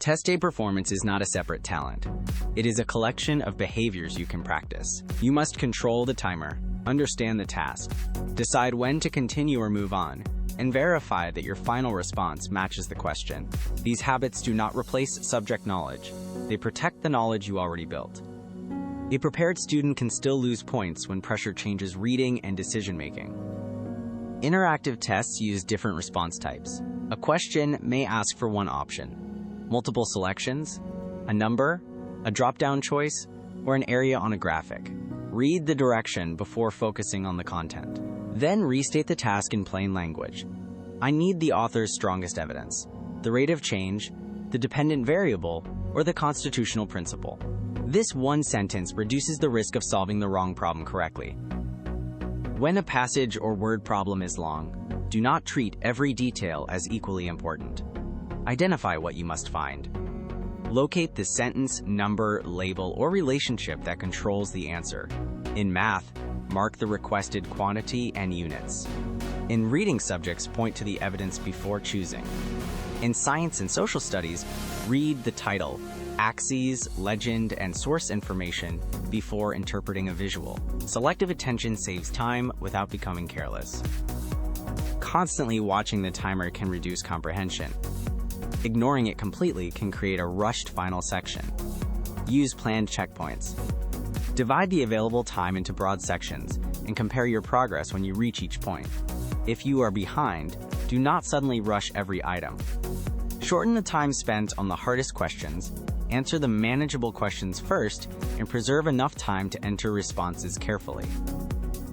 Test day performance is not a separate talent. It is a collection of behaviors you can practice. You must control the timer, understand the task, decide when to continue or move on, and verify that your final response matches the question. These habits do not replace subject knowledge. They protect the knowledge you already built. A prepared student can still lose points when pressure changes reading and decision-making. Interactive tests use different response types. A question may ask for one option, multiple selections, a number, a drop-down choice, or an area on a graphic. Read the direction before focusing on the content. Then restate the task in plain language. I need the author's strongest evidence, the rate of change, the dependent variable, or the constitutional principle. This one sentence reduces the risk of solving the wrong problem correctly. When a passage or word problem is long, do not treat every detail as equally important. Identify what you must find. Locate the sentence, number, label, or relationship that controls the answer. In math, mark the requested quantity and units. In reading subjects, point to the evidence before choosing. In science and social studies, read the title, axes, legend, and source information before interpreting a visual. Selective attention saves time without becoming careless. Constantly watching the timer can reduce comprehension. Ignoring it completely can create a rushed final section. Use planned checkpoints. Divide the available time into broad sections and compare your progress when you reach each point. If you are behind, do not suddenly rush every item. Shorten the time spent on the hardest questions, answer the manageable questions first, and preserve enough time to enter responses carefully.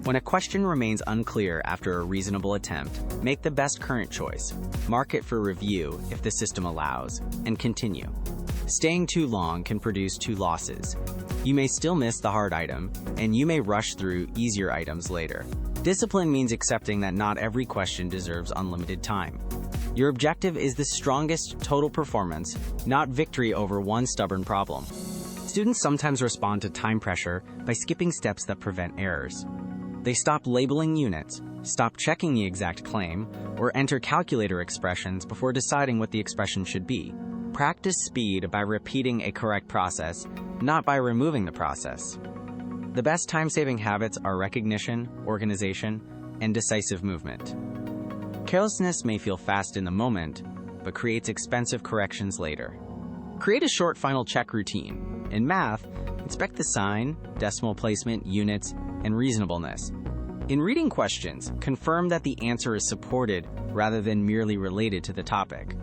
When a question remains unclear after a reasonable attempt, make the best current choice. Mark it for review if the system allows, and continue. Staying too long can produce two losses. You may still miss the hard item, and you may rush through easier items later. Discipline means accepting that not every question deserves unlimited time. Your objective is the strongest total performance, not victory over one stubborn problem. Students sometimes respond to time pressure by skipping steps that prevent errors. They stop labeling units, stop checking the exact claim, or enter calculator expressions before deciding what the expression should be. Practice speed by repeating a correct process, not by removing the process. The best time-saving habits are recognition, organization, and decisive movement. Carelessness may feel fast in the moment, but creates expensive corrections later. Create a short final check routine. In math, inspect the sign, decimal placement, units, and reasonableness. In reading questions, confirm that the answer is supported rather than merely related to the topic.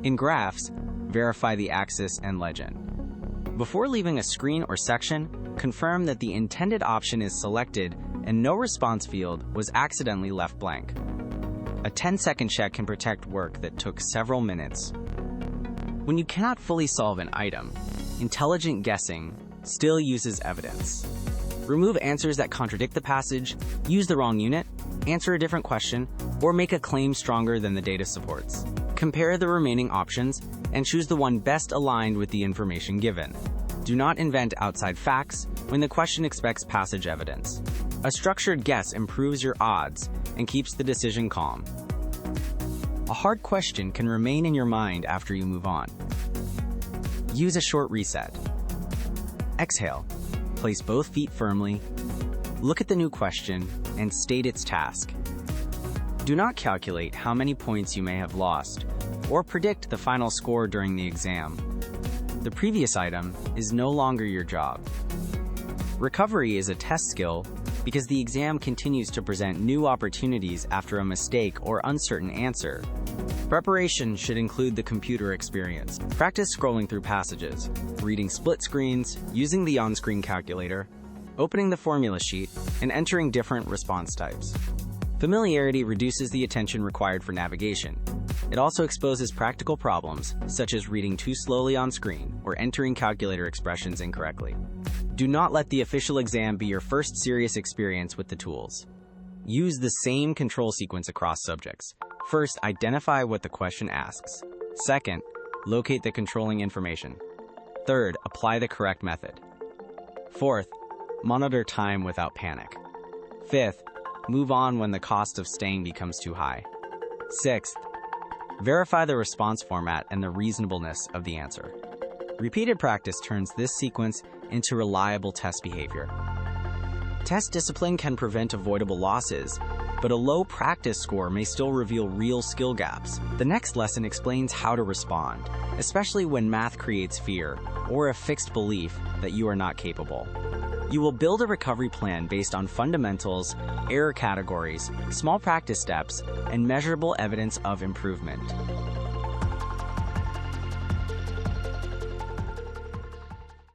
In graphs, verify the axis and legend. Before leaving a screen or section, confirm that the intended option is selected and no response field was accidentally left blank. A 10-second check can protect work that took several minutes. When you cannot fully solve an item, intelligent guessing still uses evidence. Remove answers that contradict the passage, use the wrong unit, answer a different question, or make a claim stronger than the data supports. Compare the remaining options and choose the one best aligned with the information given. Do not invent outside facts when the question expects passage evidence. A structured guess improves your odds and keeps the decision calm. A hard question can remain in your mind after you move on. Use a short reset. Exhale. Place both feet firmly. Look at the new question and state its task. Do not calculate how many points you may have lost or predict the final score during the exam. The previous item is no longer your job. Recovery is a test skill because the exam continues to present new opportunities after a mistake or uncertain answer. Preparation should include the computer experience. Practice scrolling through passages, reading split screens, using the on-screen calculator, opening the formula sheet, and entering different response types. Familiarity reduces the attention required for navigation. It also exposes practical problems, such as reading too slowly on screen or entering calculator expressions incorrectly. Do not let the official exam be your first serious experience with the tools. Use the same control sequence across subjects. First, identify what the question asks. Second, locate the controlling information. Third, apply the correct method. Fourth, monitor time without panic. Fifth, move on when the cost of staying becomes too high. Sixth, Verify the response format and the reasonableness of the answer. Repeated practice turns this sequence into reliable test behavior. Test discipline can prevent avoidable losses, but a low practice score may still reveal real skill gaps. The next lesson explains how to respond, especially when math creates fear or a fixed belief that you are not capable. You will build a recovery plan based on fundamentals, error categories, small practice steps, and measurable evidence of improvement.